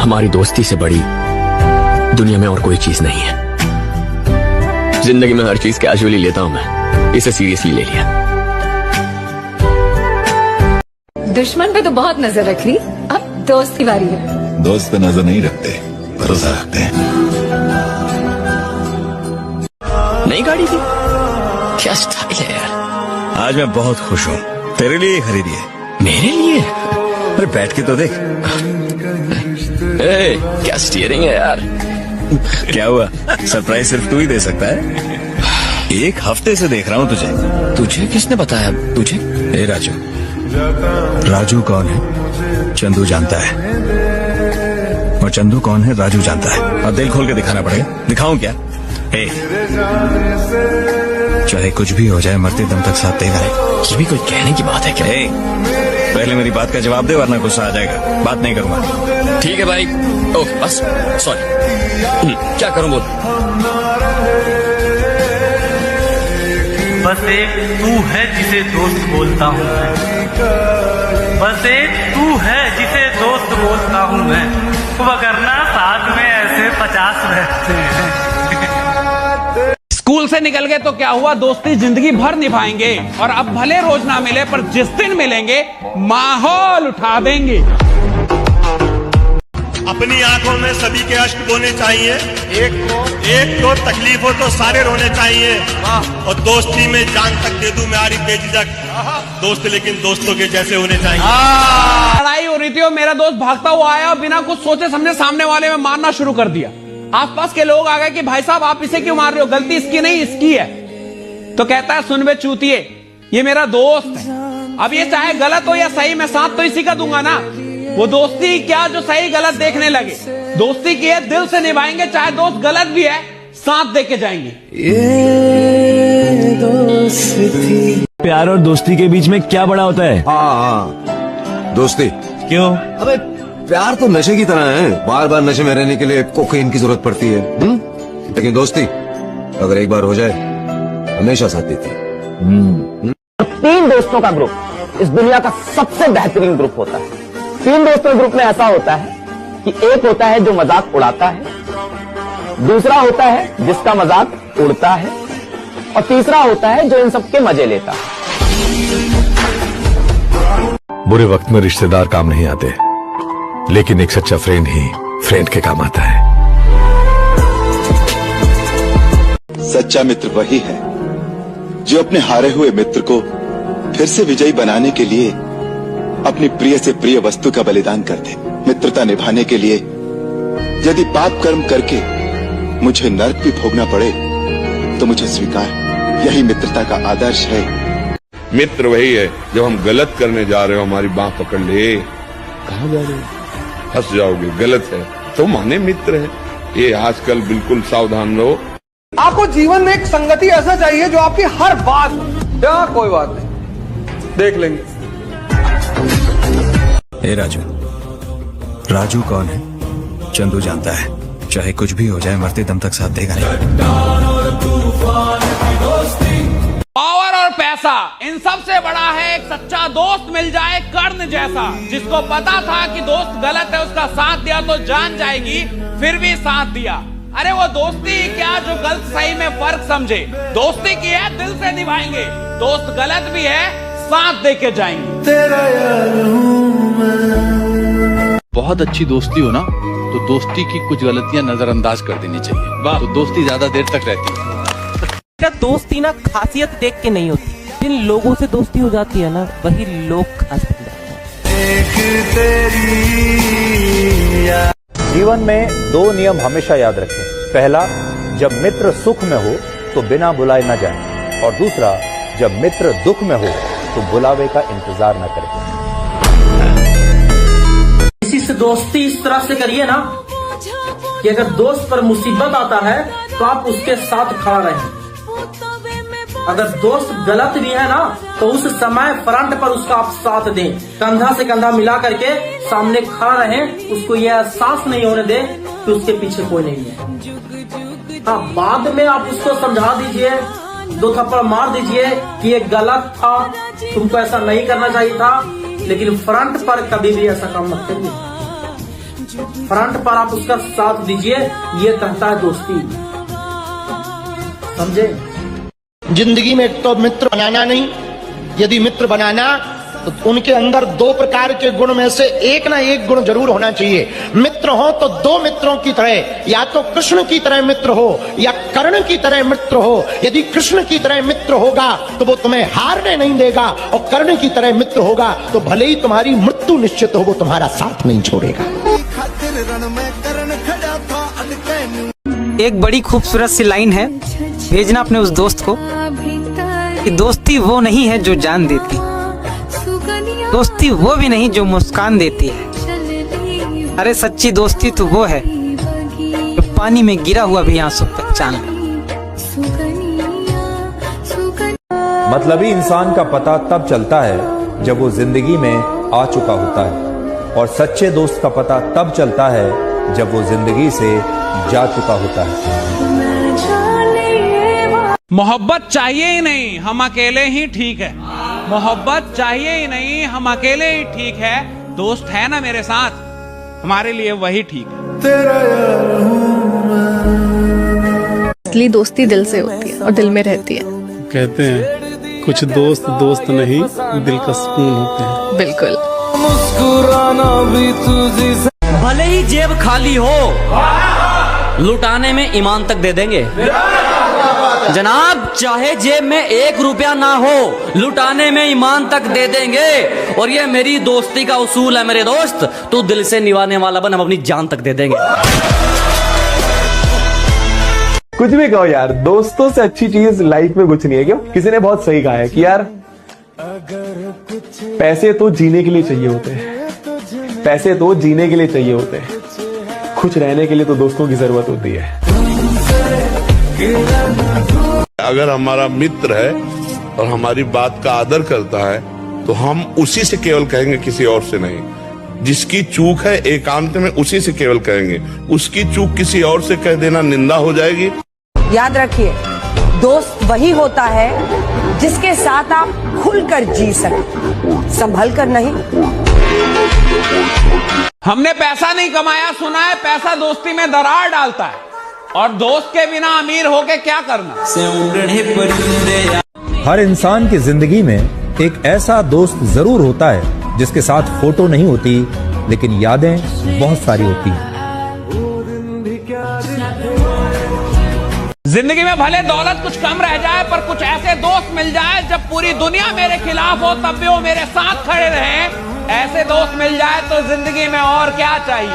हमारी दोस्ती से बड़ी दुनिया में और कोई चीज नहीं है। जिंदगी में हर चीज कैजुअली लेता हूं मैं, इसे सीरियसली ले लिया। दुश्मन पे तो बहुत नजर रख ली, अब दोस्त की बारी है। दोस्त पे नजर नहीं रखते, भरोसा रखते हैं। नई गाड़ी थी, क्या स्टाइल है यार। आज मैं बहुत खुश हूँ, तेरे लिए खरीदी है। मेरे लिए? अरे बैठ के तो देख। क्या स्टीयरिंग है यार। क्या हुआ, सरप्राइज सिर्फ तू ही दे सकता है। एक हफ्ते से देख रहा हूँ तुझे। तुझे किसने बताया? तुझे? ए राजू, राजू कौन है चंदू जानता है, और चंदू कौन है राजू जानता है। अब दिल खोल के दिखाना पड़ेगा। दिखाऊं क्या? चाहे कुछ भी हो जाए, मरते दम तक साथ देगा। ये भी कोई कहने की बात है क्या? पहले मेरी बात का जवाब दे, वरना गुस्सा आ जाएगा। बात नहीं करूंगा। ठीक है भाई, ओके बस। सॉरी। क्या करूं बोल। बस एक तू है जिसे दोस्त बोलता हूँ मैं, बस एक तू है जिसे दोस्त बोलता हूँ मैं, वगरना साथ में ऐसे 50 रहते हैं। स्कूल से निकल गए तो क्या हुआ, दोस्ती जिंदगी भर निभाएंगे। और अब भले रोज ना मिले, पर जिस दिन मिलेंगे माहौल उठा देंगे। अपनी आंखों में सभी के अश्क बोने चाहिए। एक को तकलीफ हो तो सारे रोने चाहिए। और दोस्ती में जान तक दे दूं मैं आरिफ बेझिझक दोस्त, लेकिन दोस्तों के जैसे होने चाहिए। लड़ाई हो रही थी और मेरा दोस्त भागता हुआ आया और बिना कुछ सोचे समझे सामने वाले में मारना शुरू कर दिया। आसपास के लोग आ गए कि भाई साहब आप इसे क्यों मार रहे हो, गलती इसकी नहीं इसकी है। तो कहता है सुन बे चूतिए, ये मेरा दोस्त है, अब ये चाहे गलत हो या सही, मैं साथ तो इसी का दूंगा ना। वो दोस्ती क्या जो सही गलत देखने लगे। दोस्ती की है, दिल से निभाएंगे, चाहे दोस्त गलत भी है साथ दे के जाएंगे। ये दोस्ती। प्यार और दोस्ती के बीच में क्या बड़ा होता है? हाँ, दोस्ती। क्यों? अबे प्यार तो नशे की तरह है, बार बार नशे में रहने के लिए कोकीन की जरूरत पड़ती है। लेकिन दोस्ती अगर एक बार हो जाए हमेशा साथ देती है। 3 दोस्तों का ग्रुप इस दुनिया का सबसे बेहतरीन ग्रुप होता है। 3 दोस्तों के ग्रुप में ऐसा होता है कि एक होता है जो मजाक उड़ाता है, दूसरा होता है जिसका मजाक उड़ता है, और तीसरा होता है जो इन सबके मजे लेता है। बुरे वक्त में रिश्तेदार काम नहीं आते, लेकिन एक सच्चा फ्रेंड ही फ्रेंड के काम आता है। सच्चा मित्र वही है जो अपने हारे हुए मित्र को फिर से विजयी बनाने के लिए अपनी प्रिय से प्रिय वस्तु का बलिदान कर दे। मित्रता निभाने के लिए यदि पाप कर्म करके मुझे नरक भी भोगना पड़े तो मुझे स्वीकार। यही मित्रता का आदर्श है। मित्र वही है जब हम गलत करने जा रहे हो हमारी बांह पकड़ ले। कहाँ जा रहे हो? फंस जाओगे, गलत है तो माने मित्र है। ये आजकल बिल्कुल सावधान रहो। आपको जीवन में एक संगति ऐसा चाहिए जो आपकी हर बात, क्या कोई बात नहीं देख लेंगे। ए राजू, राजू कौन है चंदू जानता है, चाहे कुछ भी हो जाए मरते दम तक साथ देगा नहीं। पावर और पैसा, इन सब से बड़ा है एक सच्चा दोस्त मिल जाए कर्ण जैसा, जिसको पता था कि दोस्त गलत है, उसका साथ दिया तो जान जाएगी, फिर भी साथ दिया। अरे वो दोस्ती क्या जो गलत सही में फर्क समझे। दोस्ती की है, दिल से निभाएंगे, दोस्त गलत भी है साथ दे के जाएंगे। तेरा यार हूं मैं। बहुत अच्छी दोस्ती हो ना तो दोस्ती की कुछ गलतियां नजरअंदाज कर देनी चाहिए, तो दोस्ती ज्यादा देर तक रहती है। दोस्ती ना खासियत देख के नहीं होती, जिन लोगों से दोस्ती हो जाती है ना वही लोग खास बन जाते हैं। जीवन में 2 नियम हमेशा याद रखें। पहला, जब मित्र सुख में हो तो बिना बुलाए न जाए, और दूसरा, जब मित्र दुख में हो तो बुलावे का इंतजार न करें। किसी से दोस्ती इस तरह से करिए ना कि अगर दोस्त पर मुसीबत आता है तो आप उसके साथ खड़ा रहें। अगर दोस्त गलत भी है ना तो उस समय फ्रंट पर उसका आप साथ दें, कंधा से कंधा मिला करके सामने खड़ा रहें, उसको यह एहसास नहीं होने दें कि उसके पीछे कोई नहीं है। हाँ, बाद में आप उसको समझा दीजिए, 2 थप्पड़ मार दीजिए कि ये गलत था, तुमको ऐसा नहीं करना चाहिए था, लेकिन फ्रंट पर कभी भी ऐसा काम मत करिए। फ्रंट पर आप उसका साथ दीजिए, ये कहता है दोस्ती। समझे? जिंदगी में एक तो मित्र बनाना नहीं, यदि मित्र बनाना तो उनके अंदर दो प्रकार के गुण में से एक ना एक गुण जरूर होना चाहिए। मित्र हो तो दो मित्रों की तरह, या तो कृष्ण की तरह मित्र हो या कर्ण की तरह मित्र हो। यदि कृष्ण की तरह मित्र होगा तो वो तुम्हें हारने नहीं देगा, और कर्ण की तरह मित्र होगा तो भले ही तुम्हारी मृत्यु निश्चित हो, वो तुम्हारा साथ नहीं छोड़ेगा। एक बड़ी खूबसूरत सी लाइन है, भेजना अपने उस दोस्त को कि दोस्ती वो नहीं है जो जान देती, दोस्ती वो भी नहीं जो मुस्कान देती है। अरे सच्ची दोस्ती तो वो है जो पानी में गिरा हुआ भी आंसू पहचान ले। मतलबी इंसान का पता तब चलता है जब वो जिंदगी में आ चुका होता है, और सच्चे दोस्त का पता तब चलता है जब वो जिंदगी से जा चुका होता है। मोहब्बत चाहिए ही नहीं, हम अकेले ही ठीक है। मोहब्बत चाहिए ही नहीं, हम अकेले ही ठीक है। दोस्त है ना मेरे साथ, हमारे लिए वही ठीक है। असली दोस्ती दिल से होती है और दिल में रहती है। कहते हैं कुछ दोस्त दोस्त नहीं, दिल का सुकून होते हैं। बिल्कुल। भले ही जेब खाली हो, लुटाने में ईमान तक दे देंगे जनाब। चाहे जेब में 1 रुपया ना हो, लुटाने में ईमान तक दे देंगे। और ये मेरी दोस्ती का उसूल है मेरे दोस्त, तू दिल से निभाने वाला बन, हम अपनी जान तक दे देंगे। कुछ भी कहो यार, दोस्तों से अच्छी चीज लाइफ में कुछ नहीं है। क्यों? किसी ने बहुत सही कहा है कि यार पैसे तो जीने के लिए चाहिए होते हैं, पैसे तो जीने के लिए चाहिए होते हैं, खुश रहने के लिए तो दोस्तों की जरूरत होती है। अगर हमारा मित्र है और हमारी बात का आदर करता है तो हम उसी से केवल कहेंगे, किसी और से नहीं। जिसकी चूक है एकांत में उसी से केवल कहेंगे, उसकी चूक किसी और से कह देना निंदा हो जाएगी। याद रखिए, दोस्त वही होता है जिसके साथ आप खुलकर जी सके, संभल कर नहीं। हमने पैसा नहीं कमाया, सुना है पैसा दोस्ती में दरार डालता है, और दोस्त के बिना अमीर होके क्या करना। हर इंसान की जिंदगी में एक ऐसा दोस्त जरूर होता है जिसके साथ फोटो नहीं होती लेकिन यादें बहुत सारी होती हैं। जिंदगी में भले दौलत कुछ कम रह जाए, पर कुछ ऐसे दोस्त मिल जाए जब पूरी दुनिया मेरे खिलाफ हो तब भी वो मेरे साथ खड़े रहे। ऐसे दोस्त मिल जाए तो जिंदगी में और क्या चाहिए।